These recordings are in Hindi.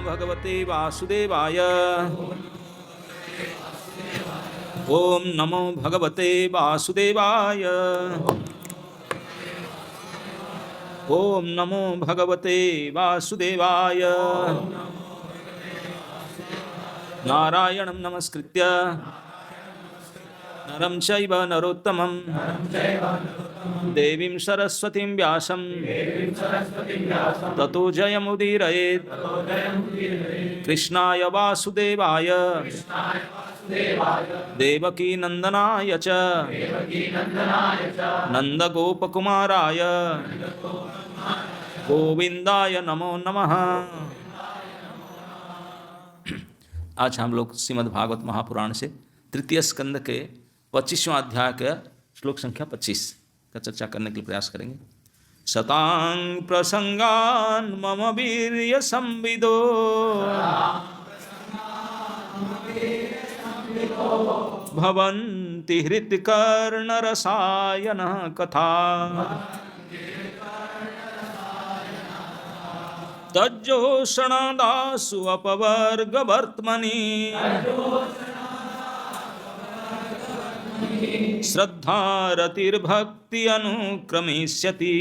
भगवते वासुदेवाय। ओम नमो भगवते वासुदेवाय। ओम नमो भगवते वासुदेवाय। नारायणं नमस्कृत्य नरं चैव नरोत्तमं देवीं सरस्वतीं व्यासं ततो जयमुदीरयेत्। कृष्णाय वासुदेवाय देवकी नंदनाय च नंदगोपकुमाराय गोविंदाय नमो नमः। आज हम लोग श्रीमद् भागवत महापुराण से तृतीय स्कंद के 25वां अध्याय का श्लोक संख्या 25 का चर्चा करने के लिए प्रयास करेंगे। सतां प्रसंगान मम वीर्य संविदो भवन्ति हृत्कर्णरसायन कथा। तज्जोषणादासु अपवर्गवर्त्मनि श्रद्धारतिर्भक्ति अनुक्रमिष्यति।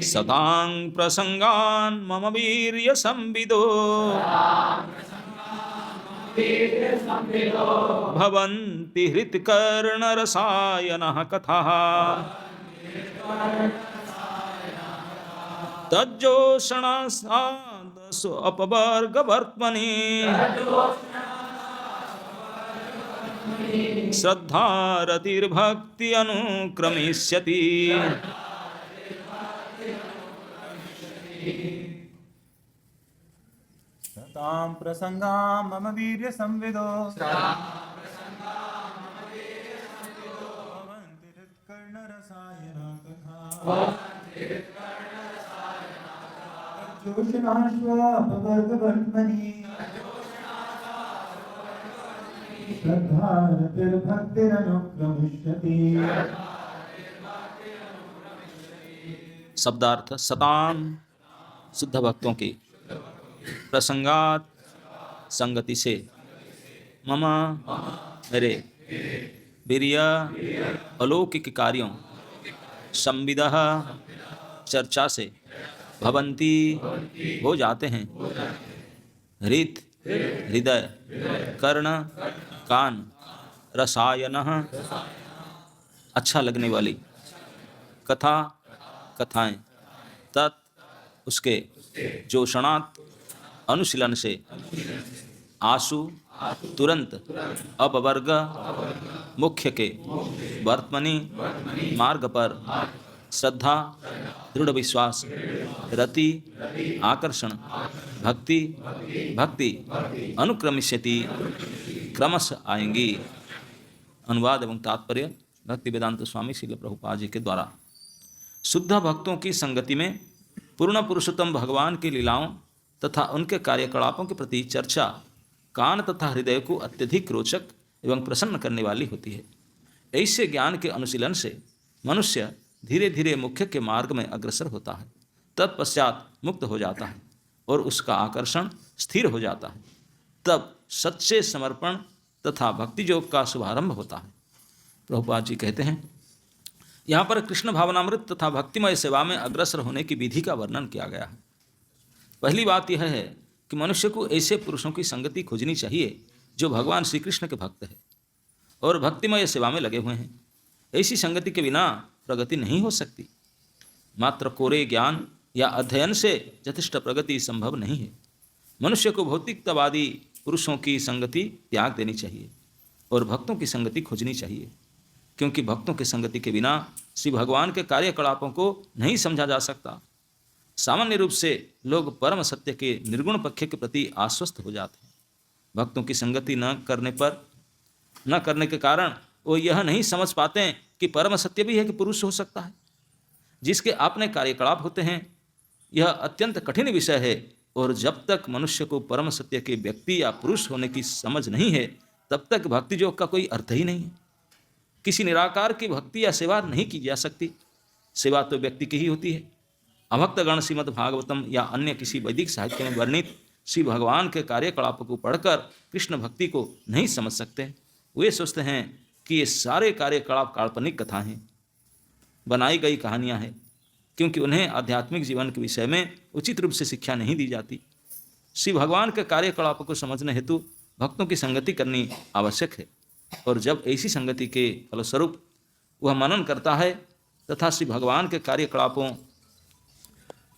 सतां प्रसंगान् मम वीर्य संविदो भवन्ति हृत्कर्णरसायनः कथाः। तज्जोषणादासु अपवर्गवर्त्मनि श्रद्धारतिर्भक्ति अनुक्रमिष्यति। सतां प्रसंगां मम वीर्य संविदो भवन्ति हृत्कर्णरसायना कथा। तज्जोषणाश्वापवर्गवर्त्मनि श्रद्धारतिर्भक्तिरनुक्रमिष्यति। शब्दार्थ सतां शुद्ध भक्तों की, प्रसंगात संगति से, मम मेरे, वीर्य अलौकिक कार्यों, संविदः चर्चा से, भवन्ति हो जाते हैं, हृत हृदय, कर्ण कान, रसायनः अच्छा लगने वाली, कथा कथाएं, तत् उसके, जोषणात् अनुशीलन से, आशु तुरंत, अपवर्ग मुख्य के, वर्तमनि मार्ग पर, श्रद्धा दृढ़ विश्वास, रति आकर्षण, भक्ति भक्ति अनुक्रमिष्यति क्रमश आएंगी। अनुवाद एवं तात्पर्य भक्ति वेदांत स्वामी श्रील प्रभुपाद जी के द्वारा। शुद्ध भक्तों की संगति में पूर्ण पुरुषोत्तम भगवान की लीलाओं तथा उनके कार्यकलापों के प्रति चर्चा कान तथा हृदय को अत्यधिक रोचक एवं प्रसन्न करने वाली होती है। ऐसे ज्ञान के अनुशीलन से मनुष्य धीरे धीरे मुख्य के मार्ग में अग्रसर होता है, तत्पश्चात मुक्त हो जाता है और उसका आकर्षण स्थिर हो जाता है। तब सच्चे समर्पण तथा भक्ति योग का शुभारंभ होता है। प्रभुपाद जी कहते हैं, यहाँ पर कृष्ण भावनामृत तथा भक्तिमय सेवा में अग्रसर होने की विधि का वर्णन किया गया है। पहली बात यह है कि मनुष्य को ऐसे पुरुषों की संगति खोजनी चाहिए जो भगवान श्री कृष्ण के भक्त हैं और भक्तिमय सेवा में लगे हुए हैं। ऐसी संगति के बिना प्रगति नहीं हो सकती। मात्र कोरे ज्ञान या अध्ययन से यथेष्ट प्रगति संभव नहीं है। मनुष्य को भौतिकतावादी पुरुषों की संगति त्याग देनी चाहिए और भक्तों की संगति खोजनी चाहिए, क्योंकि भक्तों की संगति के बिना श्री भगवान के कार्यकलापों को नहीं समझा जा सकता। सामान्य रूप से लोग परम सत्य के निर्गुण पक्ष के प्रति आश्वस्त हो जाते हैं। भक्तों की संगति न करने के कारण वो यह नहीं समझ पाते हैं कि परम सत्य भी है कि पुरुष हो सकता है, जिसके अपने कार्यकलाप होते हैं। यह अत्यंत कठिन विषय है और जब तक मनुष्य को परम सत्य के व्यक्ति या पुरुष होने की समझ नहीं है, तब तक भक्ति योग का कोई अर्थ ही नहीं है। किसी निराकार की भक्ति या सेवा नहीं की जा सकती। सेवा तो व्यक्ति की ही होती है। अभक्तगण श्रीमद् भागवतम या अन्य किसी वैदिक साहित्य में वर्णित श्री भगवान के कार्यकलापों को पढ़कर कृष्ण भक्ति को नहीं समझ सकते। वे सोचते हैं कि ये सारे कार्यकलाप काल्पनिक कथाएं हैं, बनाई गई कहानियां हैं, क्योंकि उन्हें आध्यात्मिक जीवन के विषय में उचित रूप से शिक्षा नहीं दी जाती। श्री भगवान के कार्यकलापों को समझने हेतु भक्तों की संगति करनी आवश्यक है, और जब ऐसी संगति के फलस्वरूप वह मनन करता है तथा श्री भगवान के कार्यकलापों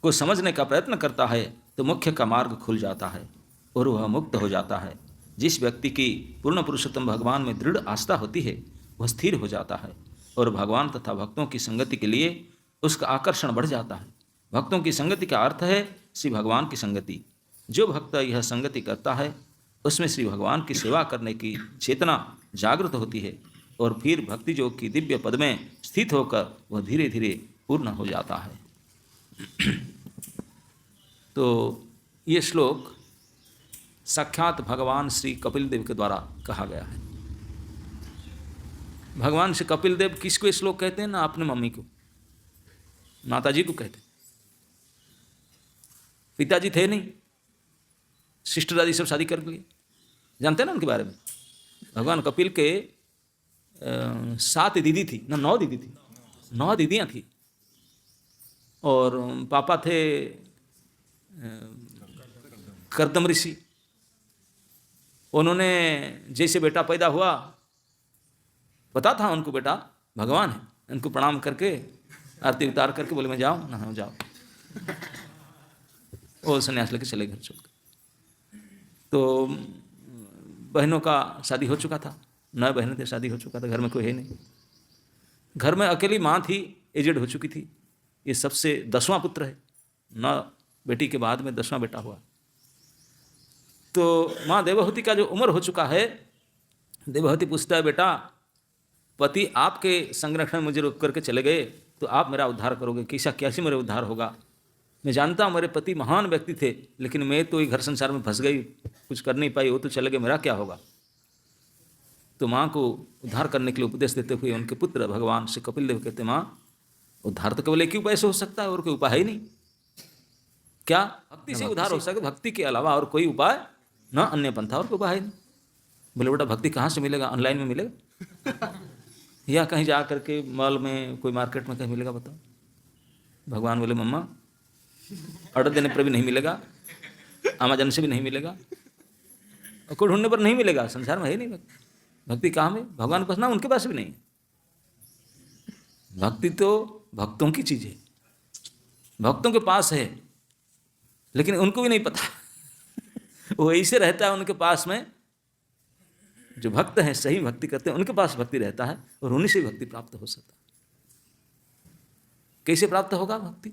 को समझने का प्रयत्न करता है तो मुख्य का मार्ग खुल जाता है और वह मुक्त हो जाता है। जिस व्यक्ति की पूर्ण पुरुषोत्तम भगवान में दृढ़ आस्था होती है वह स्थिर हो जाता है और भगवान तथा भक्तों की संगति के लिए उसका आकर्षण बढ़ जाता है। भक्तों की संगति का अर्थ है श्री भगवान की संगति। जो भक्त यह संगति करता है उसमें श्री भगवान की सेवा करने की चेतना जागृत होती है और फिर भक्ति योग की दिव्य पद में स्थित होकर वह धीरे धीरे पूर्ण हो जाता है। तो ये श्लोक साक्षात भगवान श्री कपिल देव के द्वारा कहा गया है। भगवान श्री कपिल देव किसको ये श्लोक कहते हैं? ना अपने मम्मी को, माताजी को कहते। पिताजी थे नहीं, सिस्टर दादी सब शादी कर लिए। जानते हैं ना उनके बारे में? भगवान कपिल के 7 दीदी थी ना 9 दीदी थी, 9 दीदियाँ थी। और पापा थे कर्दम ऋषि। उन्होंने जैसे बेटा पैदा हुआ पता था उनको बेटा भगवान है, उनको प्रणाम करके आरती उतार करके बोले मैं जाऊँ ना, हाँ जाओ। वो संन्यास लेके चले घर छोड़। तो बहनों का शादी हो चुका था, 9 बहनें थे, शादी हो चुका था, घर में कोई है नहीं। घर में अकेली माँ थी, एजेड हो चुकी थी। ये सबसे 10वां पुत्र है, 9 बेटी के बाद में 10वां बेटा हुआ। तो माँ देवहूति का जो उम्र हो चुका है, देवहूति पूछता है बेटा पति आपके संरक्षण में मुझे रोक करके चले गए तो आप मेरा उद्धार करोगे, कैसे मेरा उद्धार होगा? मैं जानता हूँ मेरे पति महान व्यक्ति थे, लेकिन मैं तो ये घर संसार में फंस गई, कुछ कर नहीं पाई, वो तो चले गए, मेरा क्या होगा? तो माँ को उद्धार करने के लिए उपदेश देते हुए उनके पुत्र भगवान श्री कपिल देव कहते माँ उद्धार तो केवल एक ही उपाय से हो सकता है, और कोई उपाय ही नहीं। क्या? भक्ति से उद्धार हो सके, भक्ति के अलावा और कोई उपाय ना, अन्य पंथा और कोई उपाय नहीं। बोले बेटा भक्ति कहाँ से मिलेगा? ऑनलाइन में मिलेगा या कहीं जा करके मॉल में, कोई मार्केट में कहीं मिलेगा? बताओ। भगवान बोले मम्मा ऑर्डर देने पर भी नहीं मिलेगा, अमेजन से भी नहीं मिलेगा, और कोई ढूंढने पर नहीं मिलेगा, संसार में है नहीं। भक्ति कहाँ में? भगवान के पास ना, उनके पास भी नहीं। भक्ति तो भक्तों की चीज़ है, भक्तों के पास है, लेकिन उनको भी नहीं पता। वो ऐसे रहता है उनके पास में, जो भक्त हैं, सही भक्ति करते हैं, उनके पास भक्ति रहता है और उन्हीं से भक्ति प्राप्त हो सकता है। कैसे प्राप्त होगा भक्ति?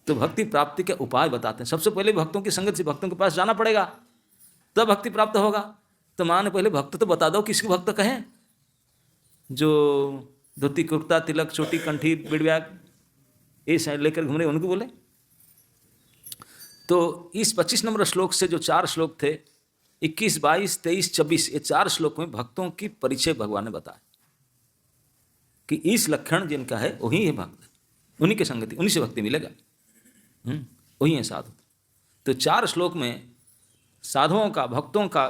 तो भक्ति प्राप्ति के उपाय बताते हैं। सबसे पहले भक्तों की संगत से भक्तों के पास जाना पड़ेगा, तब भक्ति प्राप्त होगा। तो माँ ने पहले भक्त तो बता दो, किसको भक्त कहें? जो धोती कुर्ता तिलक चोटी कंठी बिड़ब्याग ये साइड लेकर घूम रहे, उनको बोले। तो इस 25 नंबर श्लोक से जो 4 श्लोक थे, 21, 22, 23, 24, ये 4 श्लोक में भक्तों की परिचय भगवान ने बताया कि इस लक्षण जिनका है वही है भक्त, उन्हीं की संगति, उन्हीं से भक्ति मिलेगा, वही है साधु। तो 4 श्लोक में साधुओं का, भक्तों का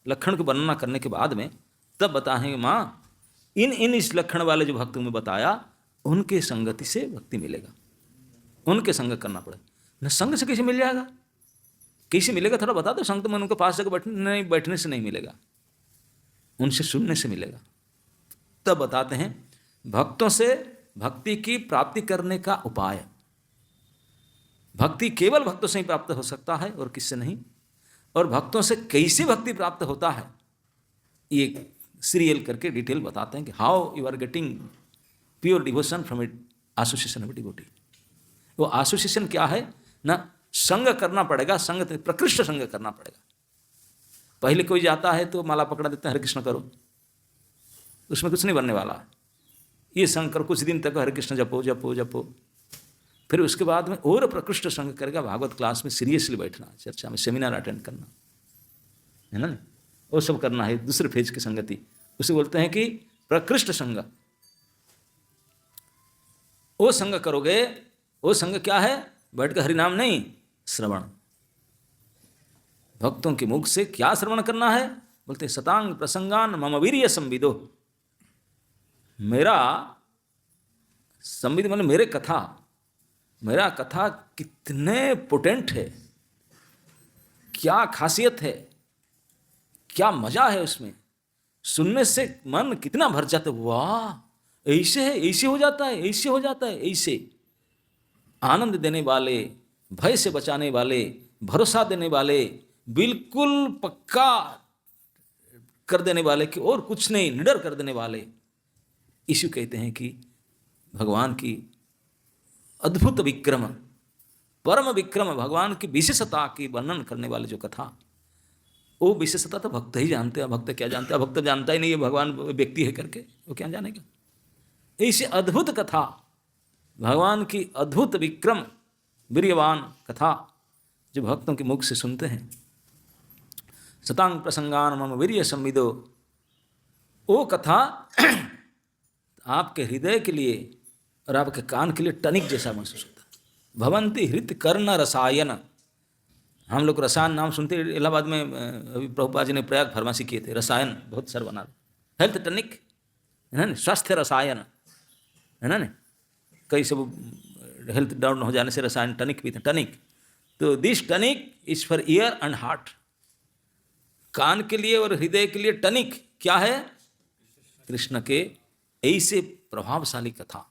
लक्षण को वर्णना करने के बाद में तब बताएंगे माँ इन इस लक्षण वाले जो भक्तों में बताया, उनके संगति से भक्ति मिलेगा, उनके संग करना पड़ेगा। न संग से कैसे मिल जाएगा? कैसे मिलेगा थोड़ा बता दो। संग तो मन उनके पास जाकर बैठने से नहीं मिलेगा, उनसे सुनने से मिलेगा। तब बताते हैं भक्तों से भक्ति की प्राप्ति करने का उपाय। भक्ति केवल भक्तों से ही प्राप्त हो सकता है और किससे नहीं। और भक्तों से कैसे भक्ति प्राप्त होता है, ये सीरियल करके डिटेल बताते हैं कि how you are getting pure devotion from it association of devotee. वो एसोसिएशन क्या है ना, संग करना पड़ेगा, संग प्रकृष्ट संग करना पड़ेगा। पहले कोई जाता है तो माला पकड़ा देते हैं, हरे कृष्ण करो, उसमें कुछ नहीं बनने वाला है। ये संग करो, कुछ दिन तक हरे कृष्ण जपो जपो जपो, फिर उसके बाद में और प्रकृष्ट संग करेगा। भागवत क्लास में सीरियसली बैठना, चर्चा में, सेमिनार अटेंड करना है ना, वो सब करना है। दूसरे फेज की संगति उसे बोलते हैं कि प्रकृष्ट संग। वो संग करोगे वो संग क्या है? बैठ कर हरिनाम नहीं, श्रवण। भक्तों के मुख से क्या श्रवण करना है? बोलते सतांग प्रसंगान मम वीर्य संविदो। मेरा संविद मतलब मेरे कथा, मेरा कथा कितने पोटेंट है, क्या खासियत है, क्या मजा है उसमें, सुनने से मन कितना भर जाता है। वाह, ऐसे है, ऐसे हो जाता है, ऐसे हो जाता है, ऐसे आनंद देने वाले, भय से बचाने वाले, भरोसा देने वाले, बिल्कुल पक्का कर देने वाले कि और कुछ नहीं, निडर कर देने वाले। इसी कहते हैं कि भगवान की अद्भुत विक्रम, परम विक्रम, भगवान की विशेषता की वर्णन करने वाले जो कथा, वो विशेषता तो भक्त ही जानते हैं। भक्त क्या जानते हैं? भक्त जानता ही नहीं है भगवान व्यक्ति है करके, वो क्या जानेगा? ऐसी अद्भुत कथा, भगवान की अद्भुत विक्रम वीर्यवान कथा जो भक्तों के मुख से सुनते हैं। सतांग प्रसंगान मम वीर्य संविदो, वो कथा आपके हृदय के लिए और आपके कान के लिए टनिक जैसा महसूस होता है। भवंती हृत कर्ण रसायन। हम लोग रसायन नाम सुनते, इलाहाबाद में अभी प्रभुपाद जी ने प्रयाग फार्मेसी किए थे, रसायन बहुत सर बना, हेल्थ टनिक है ना, स्वास्थ्य रसायन है ना, कई सब हेल्थ डाउन हो जाने से रसायन टनिक भी थे, टनिक। तो this tonic is for ear and heart, कान के लिए और हृदय के लिए टनिक क्या है? कृष्ण के ऐसे प्रभावशाली कथा,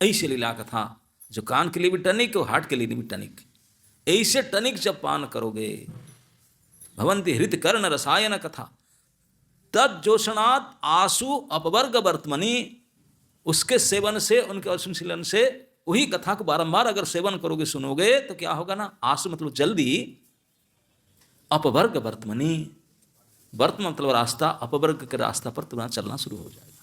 ऐसे लीला कथा जो कान के लिए भी टनिक और हार्ट के लिए भी टनिक। ऐसे टनिक जब पान करोगे, भवंती हृत कर्ण रसायन कथा तज्जोषणात् आसु अपवर्ग वर्तमनि। उसके सेवन से, उनके अनुशीलन से, वही कथा को बारंबार अगर सेवन करोगे, सुनोगे, तो क्या होगा ना, आसु मतलब जल्दी, अपवर्ग वर्तमनि, वर्तमान मतलब रास्ता, अपवर्ग के रास्ता पर तुम्हारा चलना शुरू हो जाएगा।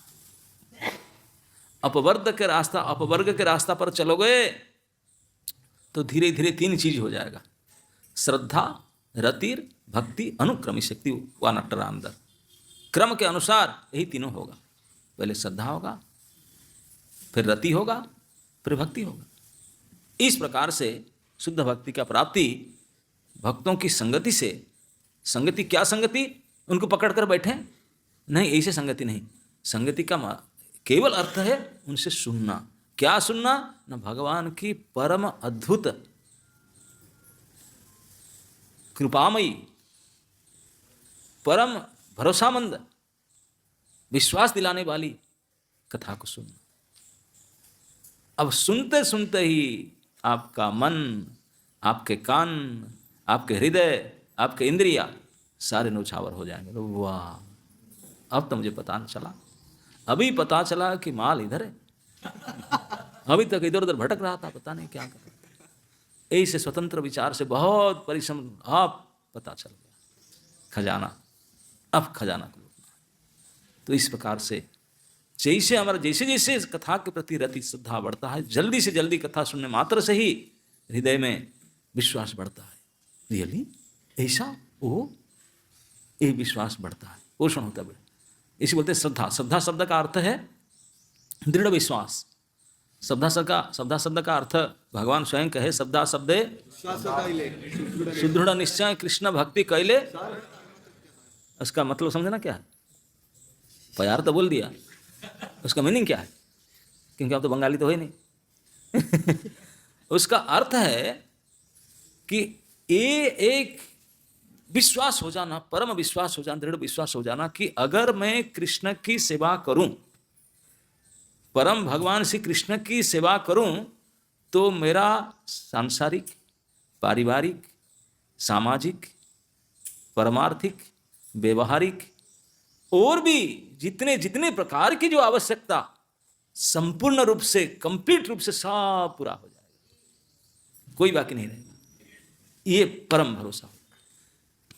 अपवर्ग के रास्ता, अपवर्ग के रास्ता पर चलोगे तो धीरे धीरे तीन चीज हो जाएगा, श्रद्धा, रतिर, भक्ति, अनुक्रमी शक्ति व नटरांदर। क्रम के अनुसार यही तीनों होगा। पहले श्रद्धा होगा, फिर रति होगा, फिर भक्ति होगा। इस प्रकार से शुद्ध भक्ति का प्राप्ति भक्तों की संगति से। संगति क्या संगति? उनको पकड़ कर बैठे नहीं, ऐसे संगति नहीं। संगति का केवल अर्थ है उनसे सुनना। क्या सुनना? न भगवान की परम अद्भुत कृपामयी, परम भरोसामंद, विश्वास दिलाने वाली कथा को सुनना। अब सुनते सुनते ही आपका मन, आपके कान, आपके हृदय, आपके इंद्रिया सारे नौछावर हो जाएंगे। तो वाह, अब तो मुझे पता नहीं चला, अभी पता चला कि माल इधर है, अभी तक इधर उधर भटक रहा था, पता नहीं क्या कर रहा था। ऐसे स्वतंत्र विचार से बहुत परिश्रम, आप पता चल गया खजाना, अब खजाना को लूटना। तो इस प्रकार से जैसे हमारा जैसे जैसे इस कथा के प्रति रति श्रद्धा बढ़ता है, जल्दी से जल्दी कथा सुनने मात्र से ही हृदय में विश्वास बढ़ता है। रियली ऐसा, वो ये विश्वास बढ़ता है, पोषण होता है। इसी बोलते हैं श्रद्धा। श्रद्धा शब्द का अर्थ है दृढ़ विश्वास। श्रद्धा शब्द का अर्थ भगवान स्वयं कहे, श्रद्धा शब्दे सुदृढ़ निश्चय कृष्ण भक्ति कैले। उसका मतलब समझना क्या है? प्यार तो बोल दिया, उसका मीनिंग क्या है? क्योंकि आप तो बंगाली तो है नहीं। उसका अर्थ है कि ये एक विश्वास हो जाना, परम विश्वास हो जाना, दृढ़ विश्वास हो जाना कि अगर मैं कृष्ण की सेवा करूं, परम भगवान श्री कृष्ण की सेवा करूं, तो मेरा सांसारिक, पारिवारिक, सामाजिक, परमार्थिक, व्यवहारिक और भी जितने जितने प्रकार की जो आवश्यकता, संपूर्ण रूप से, कंप्लीट रूप से सब पूरा हो जाएगा, कोई बाकी नहीं रहेगा। ये परम भरोसा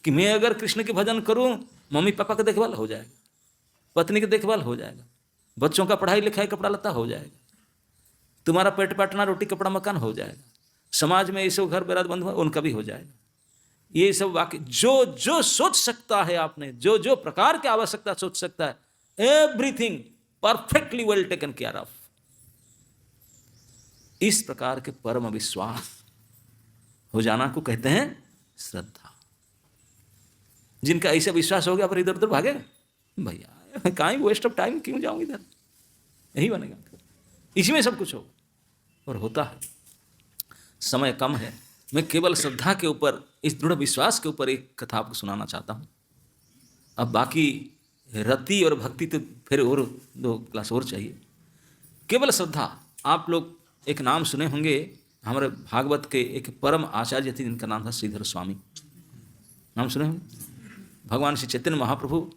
कि मैं अगर कृष्ण के भजन करूं, मम्मी पापा का देखभाल हो जाएगा, पत्नी की देखभाल हो जाएगा, बच्चों का पढ़ाई लिखाई, कपड़ा लत्ता हो जाएगा, तुम्हारा पेट पाटना, रोटी कपड़ा मकान हो जाएगा, समाज में ये सब घर बेराद बंधु है उनका भी हो जाएगा। ये सब वाकई जो जो सोच सकता है आपने, जो जो प्रकार की आवश्यकता सोच सकता है, everything perfectly well taken care of. इस प्रकार के परम विश्वास हो जाना को कहते हैं श्रद्धा। जिनका ऐसा विश्वास हो गया पर इधर उधर भागे, भैया कहीं वेस्ट ऑफ टाइम, क्यों जाऊं इधर, यही बनेगा, इसी में सब कुछ होगा। और होता है। समय कम है, मैं केवल श्रद्धा के ऊपर, इस दृढ़ विश्वास के ऊपर एक कथा आपको सुनाना चाहता हूँ। अब बाकी रति और भक्ति तो फिर और 2 क्लास और चाहिए। केवल श्रद्धा। आप लोग एक नाम सुने होंगे, हमारे भागवत के एक परम आचार्य थे जिनका नाम था श्रीधर स्वामी, नाम सुने होंगे। भगवान श्री चैतन्य महाप्रभु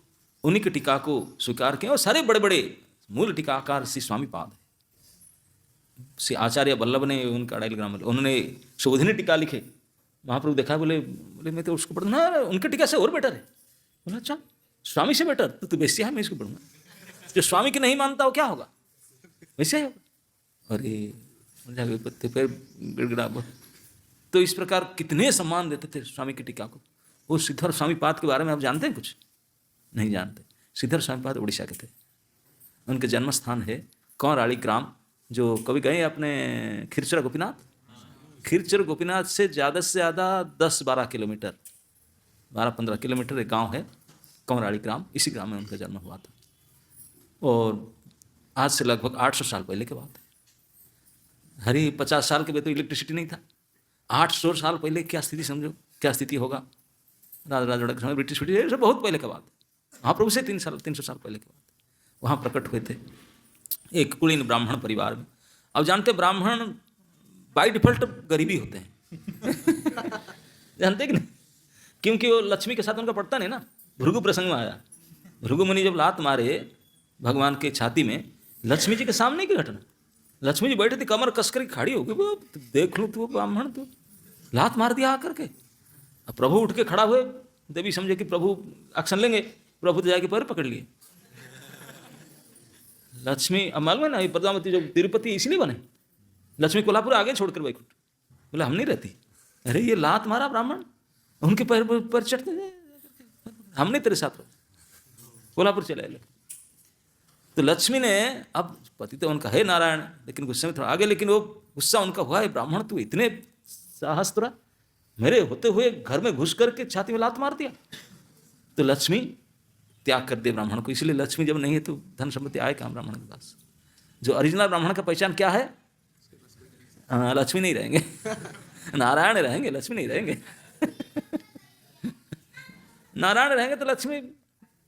उन्हीं की टीका को स्वीकार किए, और सारे बड़े बड़े मूल टीकाकार श्री स्वामी पाद है। श्री आचार्य वल्लभ ने उनका डायग्राम, उन्होंने शोधनी टीका लिखे। महाप्रभु देखा, बोले मैं तो उसको पढ़ूँ ना, उनके टीका से और बेटर है। बोला अच्छा, स्वामी से बेटर तो बेसिया है, मैं इसको पढ़ूंगा। जो स्वामी की नहीं मानता हो क्या होगा, वैसे ही होगा। अरे पत्ते पर गिड़गिड़ा। तो इस प्रकार कितने सम्मान देते थे स्वामी की टीका को। वो श्रीधर स्वामी पाद के बारे में आप जानते हैं कुछ? नहीं जानते। श्रीधर स्वामी पाद उड़ीसा के थे। उनके जन्म स्थान है कौराड़ी ग्राम, जो कभी गए अपने खिरचरा गोपीनाथ? खिरचरा गोपीनाथ से ज़्यादा 10-12 किलोमीटर, 12-15 किलोमीटर एक गांव है कौराड़ी ग्राम। इसी ग्राम में उनका जन्म हुआ था, और आज से लगभग 800 साल पहले की बात है। हरी 50 साल के बाद तो इलेक्ट्रिसिटी नहीं था। 800 साल पहले क्या स्थिति, समझो क्या स्थिति होगा। राजा के समय ब्रिटिश सब बहुत पहले की बात है। महाप्रभु से 300 साल पहले की बात है। वहाँ प्रकट हुए थे एक कुलीन ब्राह्मण परिवार में। अब जानते ब्राह्मण बाई डिफॉल्ट गरीबी होते हैं जानते कि नहीं? क्योंकि वो लक्ष्मी के साथ उनका पड़ता नहीं ना। भृगु प्रसंग में आया, भृगु मुनि जब लात मारे भगवान के छाती में, लक्ष्मी जी के सामने की घटना। लक्ष्मी जी बैठे थे, कमर कसकर खड़ी हो गई। देख लो तू ब्राह्मण, तू लात मार दिया आकर के। अब प्रभु उठ के खड़ा हुए, देवी समझे कि प्रभु एक्शन लेंगे। प्रभु तो जाके पैर पकड़ लिए। लक्ष्मी, अब मालूम है ना, ये प्रजापति जो तिरुपति इसलिए बने, लक्ष्मी कोल्हापुर आगे छोड़कर बैकुंठ। बोले हम नहीं रहती। अरे ये लात मारा ब्राह्मण, उनके पैर पर चढ़ते, हम नहीं तेरे साथ रहो, कोल्हापुर चले लो। तो लक्ष्मी ने, अब पति तो उनका है नारायण, लेकिन गुस्से में थोड़ा आगे, लेकिन वो गुस्सा उनका हुआ है, ब्राह्मण तू इतने साहस तुरा, मेरे होते हुए घर में घुस करके छाती में लात मार दिया। तो लक्ष्मी त्याग कर दे ब्राह्मण को। इसलिए लक्ष्मी जब नहीं है तो धन संपत्ति आए कहाँ ब्राह्मण के पास। जो ओरिजिनल ब्राह्मण का पहचान क्या है? लक्ष्मी नहीं रहेंगे नारायण रहेंगे, लक्ष्मी नहीं रहेंगे नारायण रहेंगे तो लक्ष्मी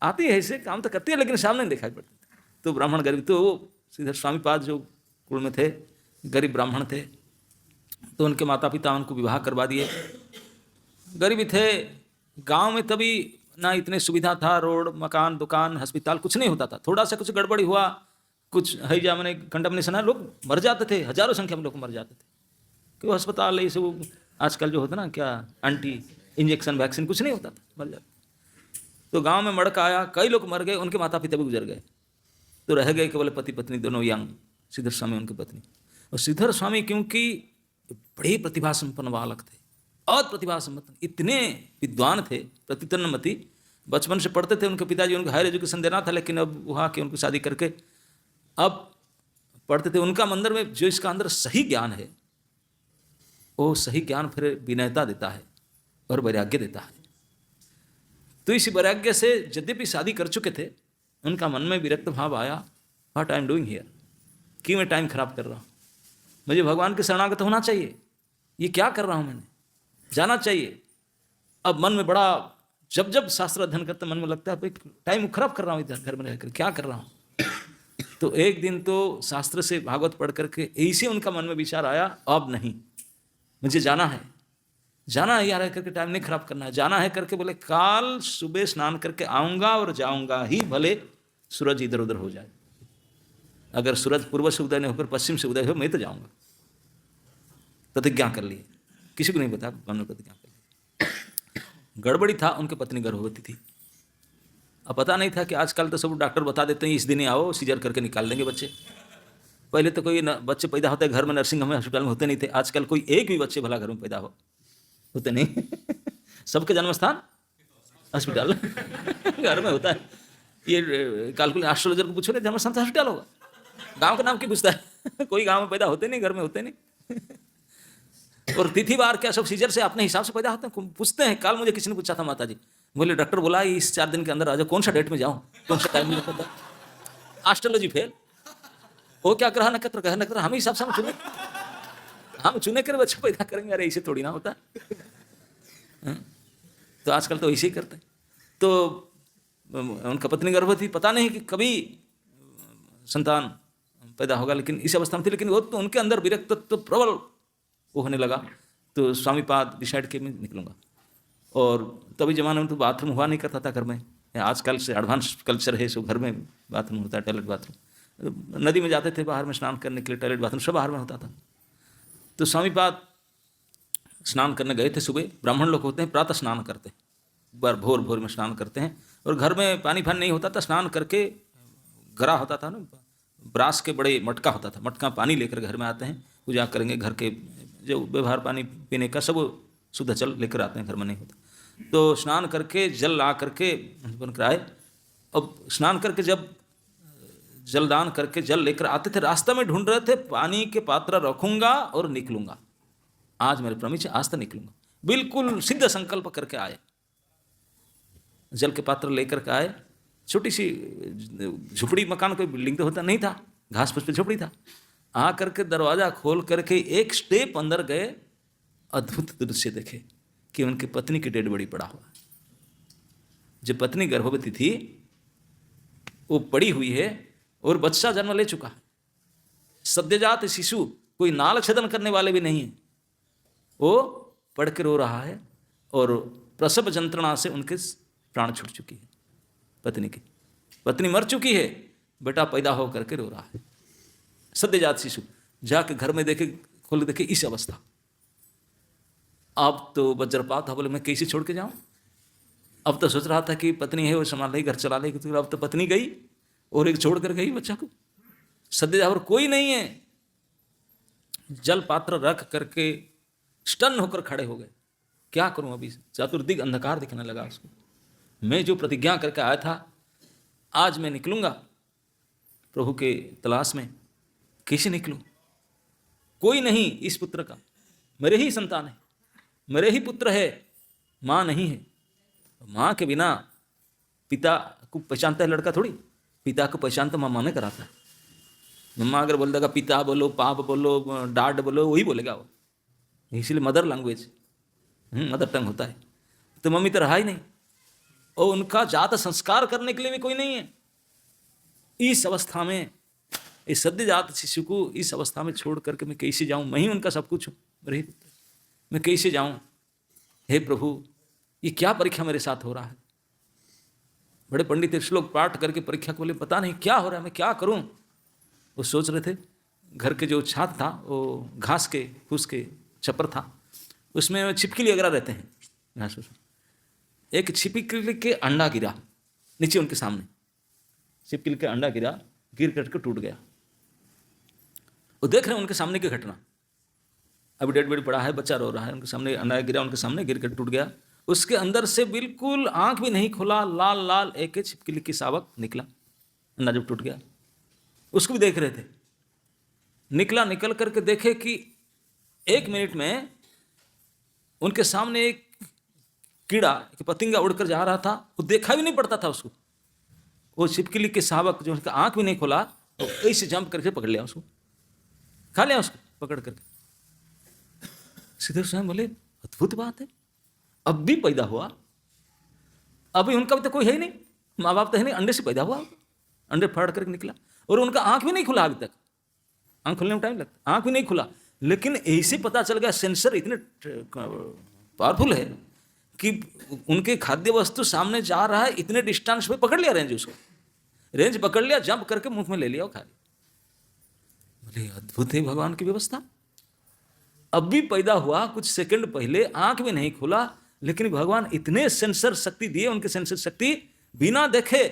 आती है, ऐसे काम तो करती है, लेकिन सामने नहीं दिखाई पड़ती। तो ब्राह्मण गरीब, तो श्रीधर स्वामी पाद जो कुल में थे, गरीब ब्राह्मण थे, तो उनके माता पिता उनको विवाह करवा दिए। गरीबी थे, गांव में तभी ना इतने सुविधा था, रोड, मकान, दुकान, अस्पताल कुछ नहीं होता था। थोड़ा सा कुछ गड़बड़ी हुआ, कुछ हैजा मैंने कंडमनेशन है, लोग मर जाते थे, हजारों संख्या में लोग मर जाते थे। क्यों अस्पताल ये सब आजकल जो होता ना, क्या एंटी इंजेक्शन वैक्सीन कुछ नहीं होता था, मर जाते। तो गांव में मड़का आया, कई लोग मर गए, उनके माता पिता भी गुजर गए। तो रह गए केवल पति पत्नी दोनों यंग, श्रीधर स्वामी उनकी पत्नी। और श्रीधर स्वामी क्योंकि बड़े प्रतिभा संपन्न बालक थे, और प्रतिभा संपन्न, इतने विद्वान थे, प्रतितन्नमति, बचपन से पढ़ते थे। उनके पिताजी उनको हायर एजुकेशन देना था, लेकिन अब वहाँ के उनको शादी करके अब पढ़ते थे। उनका मंदिर में जो इसका अंदर सही ज्ञान है, वो सही ज्ञान फिर विनयता देता है और वैराग्य देता है। तो इसी वैराग्य से यद्यपि शादी कर चुके थे, उनका मन में विरक्त भाव आया, what I am doing here, क्यों मैं टाइम खराब कर रहा हूँ, मुझे भगवान के शरणागत होना चाहिए, ये क्या कर रहा हूँ, मैंने जाना चाहिए। अब मन में बड़ा, जब जब शास्त्र अध्ययन करते मन में लगता है टाइम खराब कर रहा हूँ, इधर घर में रहकर क्या कर रहा हूँ। तो एक दिन तो शास्त्र से भागवत पढ़ करके ऐसे उनका मन में विचार आया, अब नहीं, मुझे जाना है, जाना है यार, करके टाइम नहीं खराब करना है, जाना है करके बोले काल सुबह स्नान करके आऊँगा और जाऊँगा ही, भले सूरज इधर उधर हो जाए। अगर सूरज पूर्व से उदय नहीं होकर पश्चिम से उदय हो, मैं तो जाऊँगा। प्रतिज्ञा कर लिए, किसी को नहीं बताया, मन में प्रतिज्ञा कर ली। गड़बड़ी था, उनकी पत्नी गर्भवती थी। अब पता नहीं था कि आजकल तो सब डॉक्टर बता देते हैं इस दिन ही आओ, सीजर करके निकाल देंगे बच्चे। पहले तो कोई बच्चे पैदा होते घर में, नर्सिंग होम हॉस्पिटल में होते नहीं थे। आजकल कोई एक भी बच्चे भला घर में पैदा होते नहीं सबके जन्म स्थान हॉस्पिटल घर में होता है। ये कैलकुलेट एस्ट्रोलॉजर को पूछो, जन्म स्थान हॉस्पिटल होगा, गांव का नाम क्यों पूछता है कोई गांव में पैदा होते नहीं, घर में होते नहीं। और तिथिवार क्या सब सीजर से अपने हिसाब से पैदा होते हैं? पूछते हैं। कल मुझे किसी ने पूछा था माता जी, बोले डॉक्टर बोला इस 4 दिन के अंदर आ जाओ, कौन सा डेट में जाऊं, कौन सा टाइम में पता, एस्ट्रोलॉजी फेल। वो क्या ग्रह नक्षत्र हम हिसाब से हम चुने कर बच्चा पैदा करेंगे। अरे ऐसे थोड़ी ना होता। तो आजकल तो ऐसे ही करते हैं। तो उनका पत्नी गर्भवती, पता नहीं कि कभी संतान पैदा होगा, लेकिन इस अवस्था में थी। लेकिन वो तो उनके अंदर विरक्तत्व तो प्रबल वो होने लगा। तो स्वामीपाद डिसाइड किए मैं निकलूंगा। और तभी जमाने में तो बाथरूम हुआ नहीं करता था घर में। आजकल से एडवांस कल्चर है, सो घर में बाथरूम होता है, टॉयलेट बाथरूम। नदी में जाते थे बाहर में स्नान करने के लिए, टॉयलेट बाथरूम सब बाहर में होता था। तो स्वामीपाद स्नान करने गए थे सुबह। ब्राह्मण लोग होते हैं प्रातः स्नान करते हैं, बार भोर भोर में स्नान करते हैं। और घर में पानी फानी नहीं होता था, स्नान करके घड़ा होता था ना, ब्रास के बड़े मटका होता था, मटका पानी लेकर घर में आते हैं, पूजा करेंगे। घर के जो व्यवहार पानी पीने का सब शुद्ध जल लेकर आते हैं, घर में नहीं होता। तो स्नान करके जल ला करके बनकर आए। अब स्नान करके जब जलदान करके जल लेकर आते थे, रास्ते में ढूंढ रहे थे पानी के पात्र रखूंगा और निकलूंगा, आज मेरे प्रमिच आज तो निकलूंगा। बिल्कुल सिद्ध संकल्प करके आए, जल के पात्र लेकर के आए। छोटी सी झुपड़ी मकान, कोई बिल्डिंग तो होता नहीं था, घास फूस पे झुपड़ी था। आ करके दरवाजा खोल करके एक स्टेप अंदर गए, अद्भुत दृश्य देखे कि उनकी पत्नी की डेड बॉडी पड़ा हुआ। जो पत्नी गर्भवती थी वो पड़ी हुई है और बच्चा जन्म ले चुका है। सद्यजात शिशु, कोई नाल छेदन करने वाले भी नहीं है, वो पढ़ के रो रहा है। और प्रसव यंत्रणा से उनके प्राण छूट चुकी है पत्नी की। पत्नी मर चुकी है, बेटा पैदा हो करके रो रहा है, सद्यजात शिशु। जाके घर में देखे, खोल देखे इस अवस्था। अब तो वज्रपात था, बोले मैं कैसे छोड़ के जाऊं। अब तो सोच रहा था कि पत्नी है वो संभाल लेगी, घर चला लेगी। तो अब तो पत्नी गई और एक छोड़ कर गई बच्चा को, सद्यजात, और कोई नहीं है। जल पात्र रख करके स्टन होकर खड़े हो गए। क्या करूं अभी, चतुर्दिक अंधकार दिखने लगा उसको। मैं जो प्रतिज्ञा करके आया था, आज मैं निकलूंगा प्रभु के तलाश में, कैसे निकलूं। कोई नहीं इस पुत्र का, मेरे ही संतान है, मेरे ही पुत्र है, माँ नहीं है। माँ के बिना पिता को पहचानता है लड़का थोड़ी, पिता को पहचान तो माँ ने कराता है। मम्मा अगर बोल देगा पिता बोलो, पाप बोलो, डाड बोलो, वही बोलेगा वो। इसलिए मदर लैंग्वेज, मदर टंग होता है। तो मम्मी तो रहा ही नहीं, और उनका जात संस्कार करने के लिए भी कोई नहीं है। इस अवस्था में, इस सद्यजात शिशु को इस अवस्था में छोड़ करके मैं कैसे जाऊं। मैं ही उनका सब कुछ हूं, मेरे पुत्र, मैं कैसे जाऊं। हे प्रभु, ये क्या परीक्षा मेरे साथ हो रहा है। बड़े पंडित श्लोक पाठ करके परीक्षा को बोले पता नहीं क्या हो रहा है, मैं क्या करूं। वो सोच रहे थे। घर के जो छात था वो घास के फूस के छप्पर था, उसमें छिपकली वगैरह रहते हैं घास फूस। एक छिपकली के अंडा गिरा नीचे उनके सामने, छिपकली का अंडा गिरा, गिर करके टूट गया। वो देख रहे हैं उनके सामने की घटना। अभी डेड बॉडी पड़ा है, बच्चा रो रहा है, उनके सामने अंडा गिरा, उनके सामने गिर कर टूट गया। उसके अंदर से बिल्कुल आंख भी नहीं खुला, लाल लाल एक छिपकली की शावक निकला। अंडा जब टूट गया उसको भी देख रहे थे। निकला, निकल करके देखे कि 1 मिनट में उनके सामने एक कीड़ा, एक पतंगा उड़कर जा रहा था। वो देखा भी नहीं पड़ता था उसको। वो छिपकली के शावक जो उनका आंख भी नहीं खोला, तो ऐसे जंप करके पकड़ लिया उसको, खा लिया उसको पकड़ करके। सिद्धेश्वर स्वामी बोले अद्भुत बात है, अब भी पैदा हुआ। अभी उनका भी तो कोई है ही नहीं, माँ बाप तो है नहीं, अंडे से पैदा हुआ, अंडे फाड़ करके निकला। और उनका आंख भी नहीं खुला अभी तक, आंख खुलने में टाइम लगता, आंख भी नहीं खुला। लेकिन ऐसे पता चल गया, सेंसर इतने पावरफुल है कि उनके खाद्य वस्तु सामने जा रहा है, इतने डिस्टेंस पे पकड़ लिया रेंज, उसको रेंज पकड़ लिया, जंप करके मुंह में ले लिया और खा लिया। बोले अद्भुत है भगवान की व्यवस्था। अब भी पैदा हुआ, कुछ सेकंड पहले आंख भी नहीं खुला, लेकिन भगवान इतने सेंसर शक्ति दिए, उनके सेंसर शक्ति बिना देखे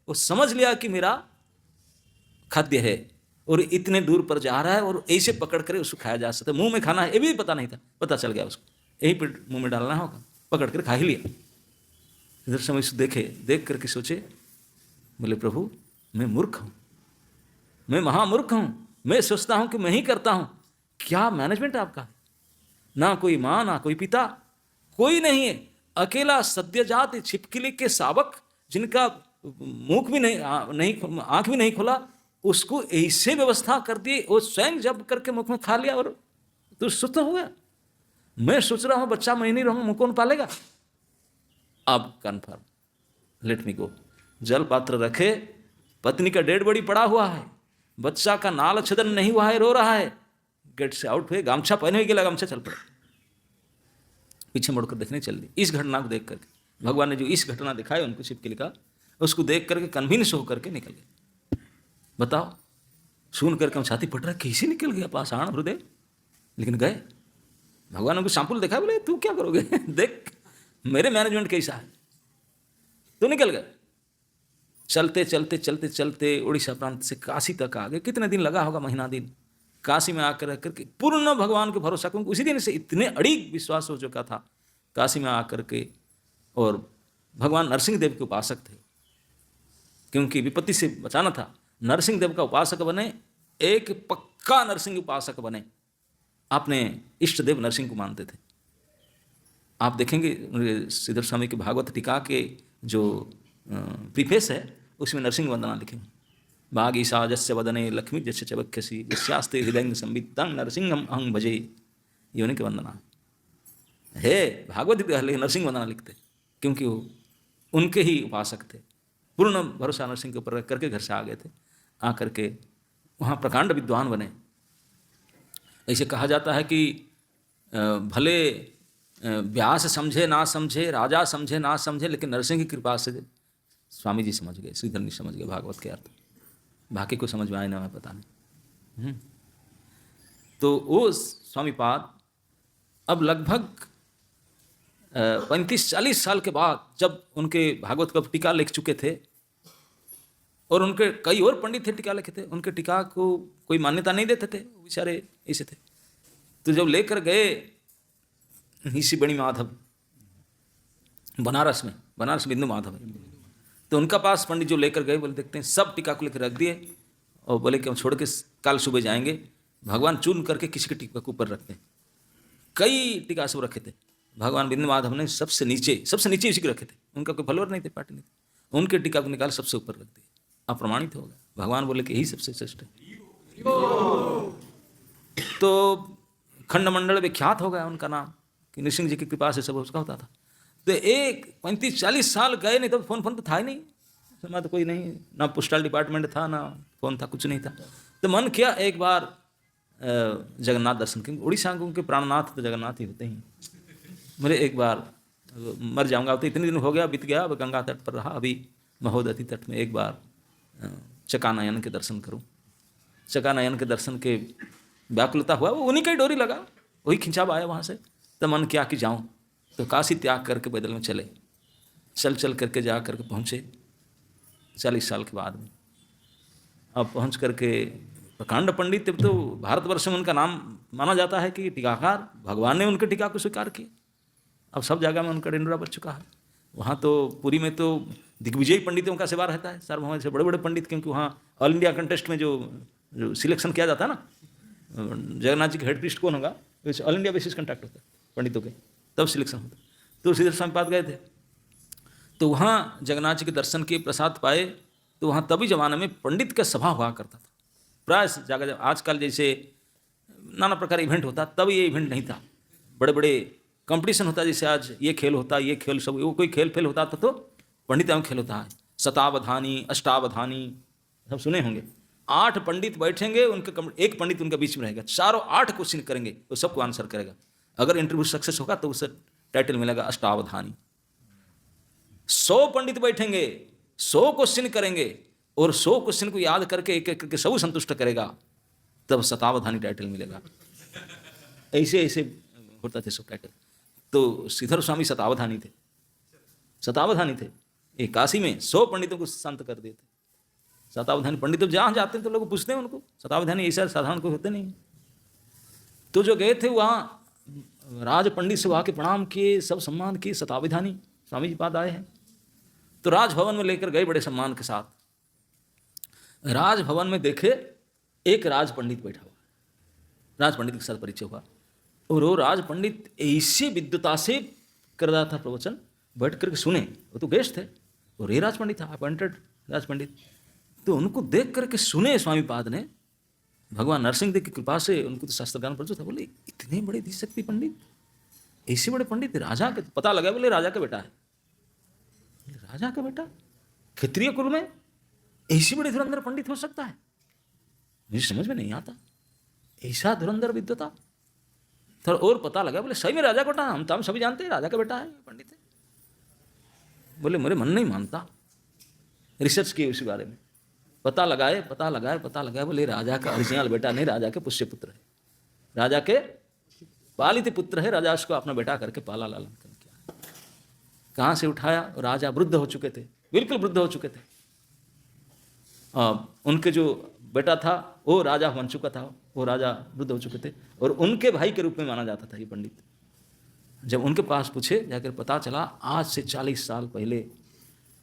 वो समझ लिया कि मेरा खाद्य है और इतने दूर पर जा रहा है, और ऐसे पकड़ कर उसको खाया जा सकता है। मुंह में खाना है ये भी पता नहीं था, पता चल गया उसको, यहीं पर मुंह में डालना होगा, पकड़ कर खा ही लिया। इधर समय उसको देखे, देख करके सोचे, बोले प्रभु मैं मूर्ख हूँ, मैं महामूर्ख हूँ। मैं सोचता हूँ कि मैं ही करता हूँ, क्या मैनेजमेंट आपका है? ना कोई माँ ना कोई पिता, कोई नहीं है, अकेला सद्यजात छिपकली के शावक, जिनका मुख भी नहीं आंख भी नहीं खुला, उसको ऐसे व्यवस्था कर दी, वो स्वयं जब करके मुख में खा लिया और तो सुस्त हो गया। मैं सोच रहा हूं बच्चा मैं नहीं रहूंगा, मुंह कौन पालेगा? अब कन्फर्म, लेट मी गो। जल पात्र रखे, पत्नी का डेड बॉडी पड़ा हुआ है, बच्चा का नाल छदन नहीं हुआ है, रो रहा है, गेट से आउट हुए, गामछा पहने हुए गेला, गामछा चल पड़े, पीछे मुड़कर देखने चल दी। इस घटना को देख करके भगवान ने जो इस घटना दिखाई उनको छिपकली का, उसको देख करके कन्विंस होकर के निकल गए। बताओ, सुन करके हम छाती पट रहा, कैसे निकल गया पाषाण हृदय, लेकिन गए। भगवान ने उनको सैंपल देखा, बोले तू क्या करोगे देख मेरे मैनेजमेंट कैसा है, तो निकल गए। चलते चलते चलते चलते उड़ीसा प्रांत से काशी तक आ गए। कितने दिन लगा होगा, महीना दिन। काशी में आकर के पूर्ण भगवान के भरोसा, क्योंकि उसी दिन से इतने अड़ीग विश्वास हो चुका था काशी में आकर के। और भगवान नरसिंह देव के उपासक थे, क्योंकि विपत्ति से बचाना था। नरसिंह देव का उपासक बने, एक पक्का नरसिंह उपासक बने। आपने इष्ट देव नरसिंह को मानते थे। आप देखेंगे श्रीधर स्वामी के भागवत टीका के जो प्रीफेस है, उसमें नरसिंह वंदना लिखे हैं। बाग ईसा जस्य वदने लक्ष्मी जस्य चवक्षसी जस्यास्ते हृदय संवित्तं नरसिंहम अहं भजे, ये उन्हीं की वंदना है। भागवत नरसिंह वंदना लिखते, क्योंकि वो उनके ही उपासक थे। पूर्ण भरोसा नरसिंह के ऊपर रख करके घर से आ गए थे। आकर के वहाँ प्रकांड विद्वान बने। ऐसे कहा जाता है कि भले व्यास समझे ना समझे, राजा समझे ना समझे, लेकिन नरसिंह की कृपा से स्वामी जी समझ गए, श्रीधर जी समझ गए भागवत के अर्थ। बाकी को समझ में आए ना, मैं पता नहीं। तो वो स्वामीपाद अब लगभग 35-40 साल के बाद, जब उनके भागवत का टीका लिख चुके थे, और उनके कई और पंडित थे टीका लिखे थे, उनके टीका को कोई मान्यता नहीं देते थे, बेचारे ऐसे थे। तो जब लेकर गए ऋषि बड़ी माधव बनारस में, बनारस बिंदु माधव है, तो उनका पास पंडित जो लेकर गए, बोले देखते हैं, सब टीका को लेकर रख दिए और बोले कि हम छोड़ के कल सुबह जाएंगे, भगवान चुन करके किसी के टीका के ऊपर रखते हैं। कई टीका सब रखे थे, भगवान बिंदु माधव ने सबसे नीचे उसी के रखे थे। उनका कोई फॉलोअर नहीं थे, पार्टी नहीं थी। उनके टीका को निकाल सबसे ऊपर रख दिए, अप्रमाणित हो गया। भगवान बोले कि यही सबसे श्रेष्ठ है। तो खंडमंडल विख्यात हो गया उनका नाम, कि नृसिंह जी की कृपा से सब उसका होता था। तो एक 35-40 साल गए, नहीं तो फोन तो था ही नहीं, समय तो कोई नहीं, ना पोस्टल डिपार्टमेंट था, ना फोन था, कुछ नहीं था। तो मन किया एक बार जगन्नाथ दर्शन, क्योंकि उड़ीसा के प्राणनाथ तो जगन्नाथ ही होते हैं। मेरे एक बार मर जाऊंगा, तो इतने दिन हो गया, बीत गया, अब गंगा तट पर रहा, अभी महोदधी तट में एक बार चकानयन के दर्शन करूं। चकानयन के दर्शन के व्याकुलता हुआ, वो उन्हीं का ही डोरी लगा, वही खिंचाव आया वहाँ से। तो मन किया कि जाऊं, तो काशी त्याग करके पैदल में चले, चल करके जा करके पहुँचे 40 साल के बाद में। अब पहुँच करके प्रकांड पंडित, तब तो भारतवर्ष में उनका नाम माना जाता है कि टीकाकार, भगवान ने उनके टीका को स्वीकार किया। अब सब जगह में उनका डेंडोरा बच चुका है। वहाँ तो पुरी में तो दिग्विजयी पंडितों का सेवा रहता है, सार्वभौम से बड़े बड़े पंडित, क्योंकि वहाँ ऑल इंडिया कंटेस्ट में जो सिलेक्शन किया जाता है ना, जगन्नाथ जी के हेड प्रीस्ट कौन होगा, ऑल इंडिया बेसिस कंट्रैक्ट होता है पंडितों के, तब सिलेक्शन होता है। तो श्रीधर स्वामीपाद गए थे, तो वहाँ जगन्नाथ जी के दर्शन के प्रसाद पाए। तो वहाँ तभी जमाने में पंडित का सभा हुआ करता था प्राय जगह। आजकल जैसे नाना प्रकार इवेंट होता, तब ये इवेंट नहीं था। बड़े बड़े कंपटीशन होता, जैसे आज ये खेल होता, ये खेल सब, वो कोई खेल फेल होता था तो पंडितों में खेल होता है। शतावधानी, अष्टावधानी, सब सुने होंगे। 8 पंडित बैठेंगे, उनके एक पंडित उनके बीच में रहेगा, चारों 8 क्वेश्चन करेंगे, वो सबको आंसर करेगा। अगर इंटरव्यू सक्सेस होगा तो उसे टाइटल मिलेगा अष्टावधानी। 100 पंडित बैठेंगे, 100 क्वेश्चन करेंगे, और 100 क्वेश्चन को याद करके एक एक करके सब संतुष्ट करेगा, तब शतावधानी टाइटल मिलेगा। ऐसे ऐसे होता थे सब टाइटल। तो श्रीधर स्वामी शतावधानी थे। एक काशी में 100 पंडितों को शांत कर देते। शतावधानी पंडित तो जहाँ जाते हैं तो लोग पूछते हैं उनको, शतावधानी ऐसा साधारण कोई होते नहीं। तो जो गए थे वहाँ राज पंडित से वहाँ के प्रणाम किए, सब सम्मान किए। शतावधानी स्वामी जी पाद आए हैं, तो राजभवन में लेकर गए बड़े सम्मान के साथ। राजभवन में देखे एक राज पंडित बैठा हुआ, राज पंडित के साथ परिचय हुआ, और वो राज पंडित ऐसे विद्वता से कर रहा था प्रवचन, बैठ करके सुने। वो तो गेस्ट थे और ये राज पंडित था, अपॉइंटेड राज पंडित। तो उनको देख करके सुने स्वामी पाद ने, भगवान नरसिंह देव की कृपा से उनको तो शास्त्र ज्ञान परिचय था। बोले इतने बड़े धीशक्ति पंडित, ऐसे बड़े पंडित, राजा के पता लगा, बोले राजा का बेटा है। राजा का बेटा क्षत्रिय कुल में ऐसे बड़े धुरंधर पंडित हो सकता है? मुझे समझ में नहीं आता, ऐसा धुरंधर विद्वता। थोड़ा और पता लगा, बोले सही में राजा का बेटा, हम तो सभी जानते हैं राजा का बेटा है, पंडित है। बोले मेरे मन नहीं मानता, रिसर्च किए उसी बारे में, पता लगाए, बोले राजा का ओरिजिनल बेटा नहीं, राजा के पुष्य पुत्र है, राजा के पालित पुत्र है, राजा उसको अपना बेटा करके पाला लालन कर किया। कहाँ से उठाया? राजा वृद्ध हो चुके थे, बिल्कुल वृद्ध हो चुके थे। उनके जो बेटा था वो राजा बन चुका था, वो राजा वृद्ध हो चुके थे, और उनके भाई के रूप में माना जाता था ये पंडित। जब उनके पास पूछे, जाकर पता चला आज से 40 साल पहले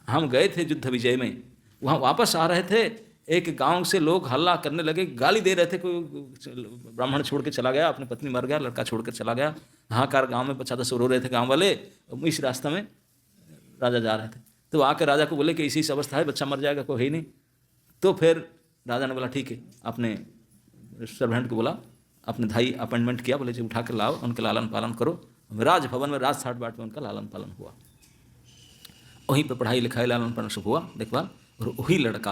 हम गए थे युद्ध विजय में, वहाँ वापस आ रहे थे, एक गांव से लोग हल्ला करने लगे, गाली दे रहे थे, कोई ब्राह्मण छोड़ के चला गया, अपनी पत्नी मर गया, लड़का छोड़ कर चला गया, हाहाकार गांव में 50-10 रो रहे थे गांव वाले। इस रास्ते में राजा जा रहे थे, तो आकर राजा को बोले कि इसी अवस्था है, बच्चा मर जाएगा, कोई है ही नहीं। तो फिर राजा ने बोला ठीक है, अपने सर्वेंट को बोला, अपने धाई अपॉइंटमेंट किया, बोले जी उठा कर लाओ, उनके लालन पालन करो। राजभवन में राज ठाट बाट में उनका लालन पालन हुआ, वहीं पर पढ़ाई लिखाई लालन पालन सब हुआ, देखभाल। और वही लड़का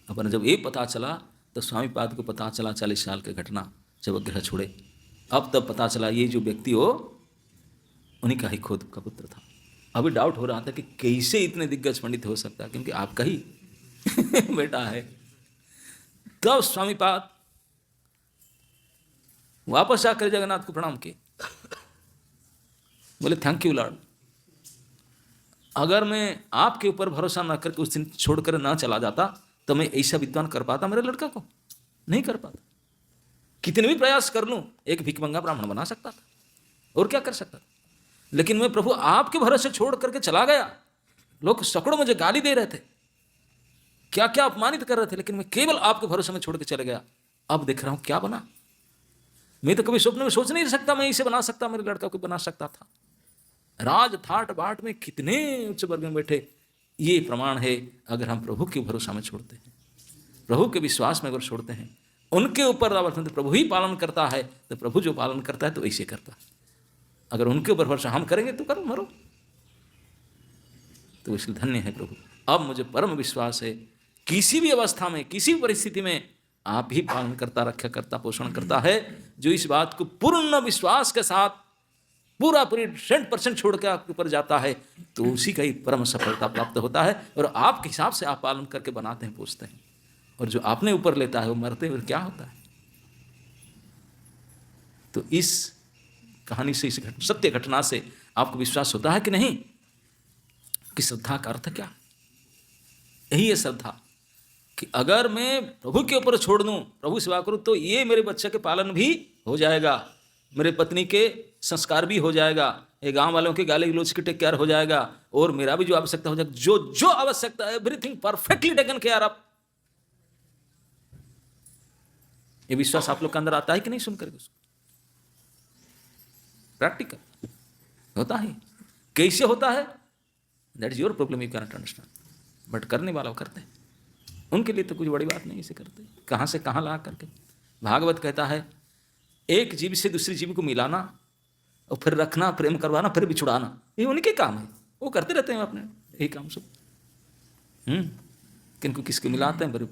अपन जब ये पता चला तो स्वामी पाद को पता चला 40 साल की घटना, जब ग्रह छोड़े, अब तब पता चला ये जो व्यक्ति हो उन्हीं का ही खुद का पुत्र था। अभी डाउट हो रहा था कि कैसे इतने दिग्गज पंडित हो सकता है, क्योंकि आपका ही बेटा है। तब स्वामी पाद वापस आकर जगन्नाथ को प्रणाम किए, बोले थैंक यू लॉर्ड, अगर मैं आपके ऊपर भरोसा ना करके उस दिन छोड़कर ना चला जाता तो मैं ऐसा विद्वान कर पाता मेरे लड़का को? नहीं कर पाता। कितने भी प्रयास कर लूं, एक भिखमंगा ब्राह्मण बना सकता था, और क्या कर सकता था। लेकिन मैं प्रभु आपके भरोसे छोड़ करके चला गया, लोग सैकड़ों मुझे गाली दे रहे थे, क्या क्या अपमानित कर रहे थे, लेकिन मैं केवल आपके भरोसे में छोड़ के चले गया। अब देख रहा हूं क्या बना। मैं तो कभी स्वप्न में सोच नहीं सकता मैं इसे बना सकता, मेरे लड़का को बना सकता था। राज ठाट बाट में कितने उच्च वर्ग में बैठे, ये प्रमाण है अगर हम प्रभु के भरोसा में छोड़ते हैं, प्रभु के विश्वास में अगर छोड़ते हैं, उनके ऊपर प्रभु ही पालन करता है, तो प्रभु जो पालन करता है तो ऐसे करता है। अगर उनके ऊपर भरोसा हम करेंगे तो करो मरो, तो इसलिए धन्य है प्रभु। अब मुझे परम विश्वास है किसी भी अवस्था में, किसी भी परिस्थिति में आप ही पालन करता, रक्षा करता, पोषण करता है। जो इस बात को पूर्ण विश्वास के साथ पूरी 100% छोड़ के आपके ऊपर जाता है तो उसी का ही परम सफलता प्राप्त होता है, और आपके हिसाब से आप पालन करके बनाते हैं, पूछते हैं। और जो आपने ऊपर लेता है वो मरते हुए क्या होता है। तो इस कहानी से, इस सत्य घटना से आपको विश्वास होता है कि नहीं, कि श्रद्धा का अर्थ क्या? यही है श्रद्धा, कि अगर मैं प्रभु के ऊपर छोड़ दूं, प्रभु सेवा करूं, तो ये मेरे बच्चे के पालन भी हो जाएगा, मेरे पत्नी के संस्कार भी हो जाएगा, ये गांव वालों के गाली गलौज की टेक केयर हो जाएगा, और मेरा भी जो आवश्यकता हो जाएगा, जो जो आवश्यकता है everything perfectly taken care of. ये विश्वास आप लोग के अंदर आता है कि नहीं? सुनकर उसको प्रैक्टिकल होता है। कैसे होता है? That is your problem, you can not understand, but करने वाला वो करते हैं, उनके लिए तो कुछ बड़ी बात नहीं, इसे करते कहाँ से कहाँ ला करके। भागवत कहता है एक जीव से दूसरी जीव को मिलाना और फिर रखना, प्रेम करवाना, फिर बिछुड़ाना, ये उनके काम है, वो करते रहते हैं अपने यही काम सब। किनको किसको मिलाते हैं फिर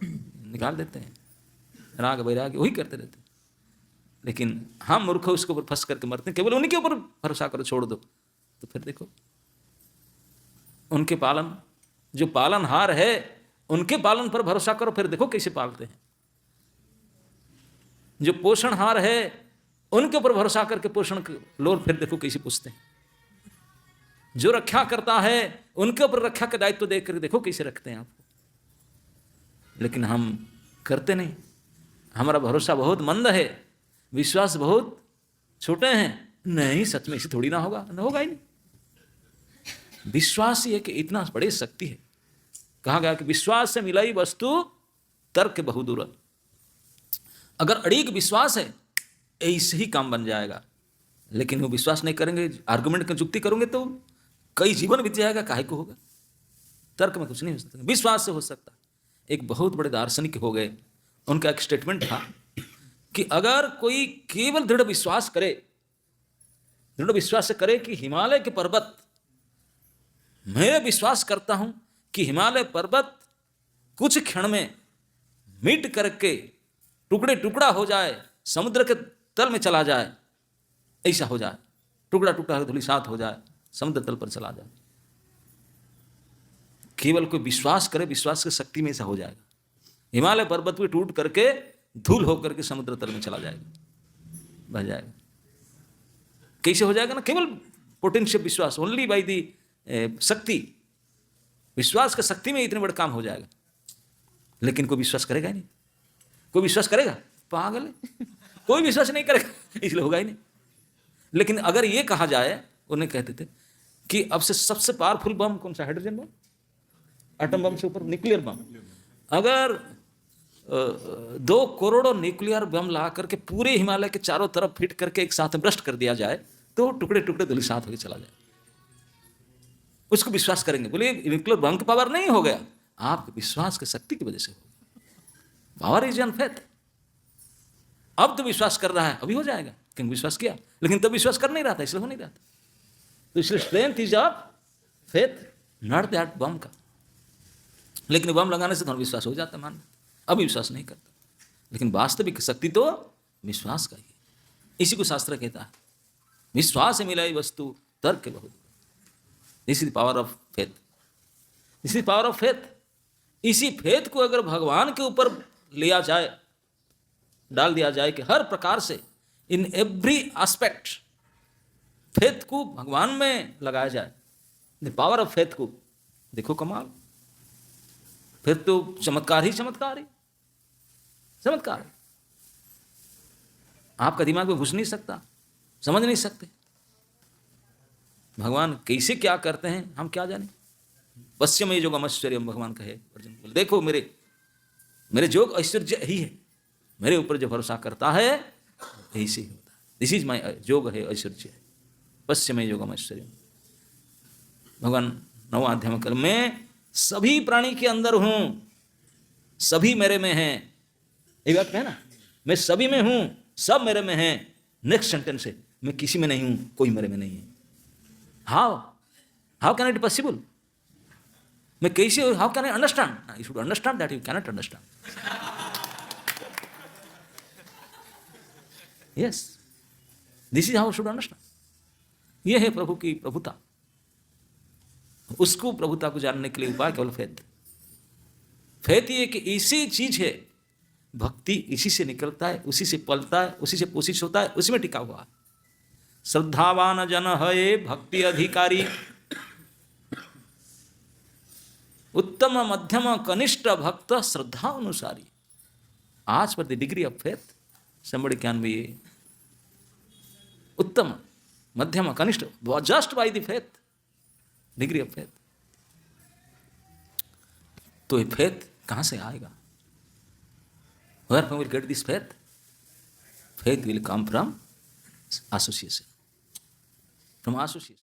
निकाल देते हैं, राग वैराग वही करते रहते हैं। लेकिन हम मूर्ख उसके ऊपर फंस करके मरते हैं, केवल उनके ऊपर भरोसा करो, छोड़ दो, तो फिर देखो उनके पालन, जो पालनहार है उनके पालन पर भरोसा करो, फिर देखो कैसे पालते हैं। जो पोषणहार है उनके ऊपर भरोसा करके पोषण लो, फिर देखो कैसे पूछते हैं। जो रक्षा करता है उनके ऊपर रक्षा का दायित्व देकर देखो कैसे रखते हैं आपको। लेकिन हम करते नहीं, हमारा भरोसा बहुत मंद है, विश्वास बहुत छोटे हैं। नहीं, सच में इसे थोड़ी ना होगा, ना होगा ही नहीं। विश्वास ही है कि इतना बड़ी शक्ति है। कहा गया कि विश्वास से मिलाई वस्तु तर्क बहुदूर। अगर अड़ीग विश्वास है ऐसे ही काम बन जाएगा। लेकिन वो विश्वास नहीं करेंगे, आर्गुमेंट की जुक्ति करोगे तो कई जीवन बीत जाएगा, काहे को होगा। तर्क में कुछ नहीं हो सकता, विश्वास से हो सकता। एक बहुत बड़े दार्शनिक हो गए, उनका एक स्टेटमेंट था कि अगर कोई केवल दृढ़ विश्वास करे, दृढ़ विश्वास से करे कि हिमालय के पर्वत, मैं विश्वास करता हूं कि हिमालय पर्वत कुछ क्षण में मिट करके टुकड़े टुकड़ा हो जाए, समुद्र के तल में चला जाए, ऐसा हो जाए, टुकड़ा टुकड़ा धूलिसात हो जाए, समुद्र तल पर चला जाए। केवल कोई विश्वास करे, विश्वास की शक्ति में ऐसा हो जाएगा, हिमालय पर्वत भी टूट करके धूल होकर के समुद्र तल में चला जाएगा, बह जाएगा। कैसे हो जाएगा ना, केवल पोटेंशियल विश्वास, ओनली बाई दी शक्ति, विश्वास का शक्ति में इतने बड़े काम हो जाएगा। लेकिन कोई विश्वास करेगा ही नहीं। कोई विश्वास करेगा? पागल है। कोई विश्वास नहीं करेगा, इसलिए होगा ही नहीं। लेकिन अगर ये कहा जाए, उन्हें कहते थे कि अब से सबसे पावरफुल बम कौन सा, हाइड्रोजन बम, एटम बम से ऊपर न्यूक्लियर बम, अगर 2 करोड़ न्यूक्लियर बम ला करके पूरे हिमालय के चारों तरफ फिट करके एक साथ ब्रस्ट कर दिया जाए तो टुकड़े टुकड़े धूलिसात होकर चला जाए, उसको विश्वास करेंगे। बोलिए न्यूक्लियर बम की पावर नहीं हो गया, आपके विश्वास की शक्ति की वजह से हो गया। Power is on faith. अब तो विश्वास कर रहा है, अभी हो जाएगा, क्योंकि विश्वास किया, लेकिन तब विश्वास कर नहीं रहा था, इसलिए हो नहीं रहा था। तो इसलिए strength is of faith, not that bomb का। लेकिन बम लगाने से तो विश्वास हो जाता, मान, अभी विश्वास नहीं करता। लेकिन वास्तविक शक्ति तो विश्वास का ही है। इसी को शास्त्र कहता है, विश्वास से मिलाई वस्तु तर्क के बहुत। This is power of faith, this is power of faith. इसी फेथ को अगर भगवान के ऊपर लिया जाए, डाल दिया जाए कि हर प्रकार से, इन एवरी एस्पेक्ट, फेथ को भगवान में लगाया जाए, द पावर ऑफ फेथ को, देखो कमाल, फिर तो चमत्कार ही चमत्कार है, चमत्कार है। आपका दिमाग में घुस नहीं सकता, समझ नहीं सकते भगवान कैसे क्या करते हैं, हम क्या जाने। पश्चिम में जोगम ऐश्वर्यम, भगवान कहे अर्जुन बोले, देखो मेरे जोग ऐश्वर्य ही है, मेरे ऊपर जो भरोसा करता है ऐसे ही होता है। दिस इज माई जोग है, ऐश्वर्य है, पश्चिम में जोगम ऐश्वर्यम। भगवान 9वां अध्याय में, मैं सभी प्राणी के अंदर हूं, सभी मेरे में हैं। ये बात है ना, मैं सभी में हूं, सब मेरे में हैं। नेक्स्ट सेंटेंस है, मैं किसी में नहीं हूं, कोई मेरे में नहीं है। How can it possible? मैं कैसे, how can I understand? You should understand that you cannot understand. Yes, this is how should understand. यह है प्रभु की प्रभुता। उसको प्रभुता को जानने के लिए उपाय केवल फेथ। फेथ ये कि ऐसी चीज है, भक्ति इसी से निकलता है, उसी से पलता है, उसी से पोषित होता है, उसी में टिका हुआ है। श्रद्धावान जन है भक्ति अधिकारी, उत्तम मध्यम कनिष्ठ भक्त श्रद्धा अनुसारी। आज पर the degree of faith somebody can be उत्तम मध्यम कनिष्ठ, just by the faith, degree of faith. तो ये फेथ कहां से आएगा? Where from will get this faith? Faith will come from association. From association.